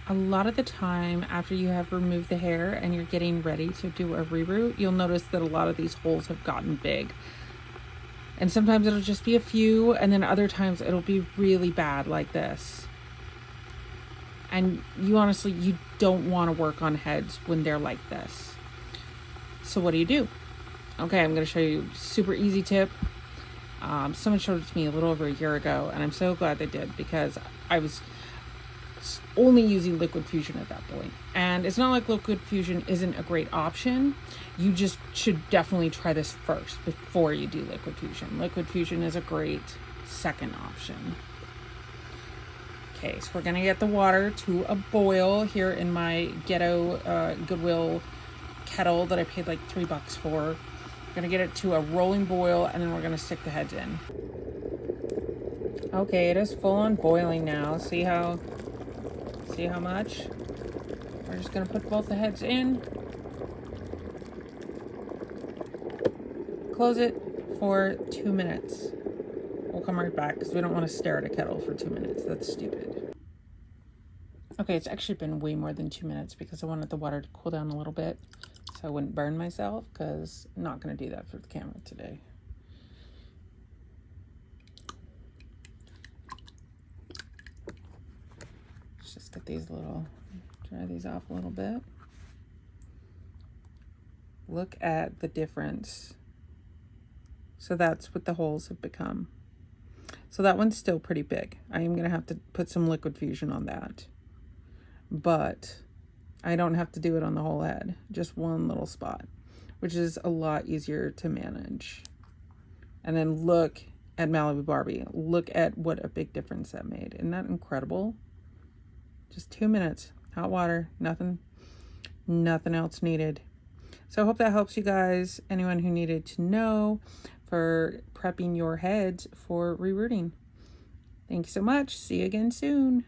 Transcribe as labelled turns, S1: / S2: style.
S1: A lot of the time after you have removed the hair and you're getting ready to do a reroot, you'll notice that a lot of these holes have gotten big. And sometimes it'll just be a few, and then other times it'll be really bad like this. And you honestly, you don't want to work on heads when they're like this. So what do? Okay, I'm going to show you a super easy tip. Someone showed it to me a little over a year ago, and I'm so glad they did, because I was only using liquid fusion at that point. And it's not like liquid fusion isn't a great option. You just should definitely try this first before you do liquid fusion. Liquid fusion is a great second option. Okay, so we're gonna get the water to a boil here in my ghetto Goodwill kettle that I paid like $3 for. We're gonna get it to a rolling boil, and then we're gonna stick the heads in. Okay, it is full on boiling now. See how much? We're just gonna put both the heads in, close it for 2 minutes. We'll come right back because we don't want to stare at a kettle for 2 minutes. That's stupid. Okay, it's actually been way more than 2 minutes because I wanted the water to cool down a little bit so I wouldn't burn myself, because I'm not going to do that for the camera today. Let's just get these dry these off a little bit. Look at the difference. So that's what the holes have become. So that one's still pretty big. I am going to have to put some liquid fusion on that. But I don't have to do it on the whole head. Just one little spot, which is a lot easier to manage. And then look at Malibu Barbie. Look at what a big difference that made. Isn't that incredible? Just 2 minutes. Hot water. Nothing else needed. So I hope that helps you guys. Anyone who needed to know for prepping your heads for rerooting. Thank you so much. See you again soon.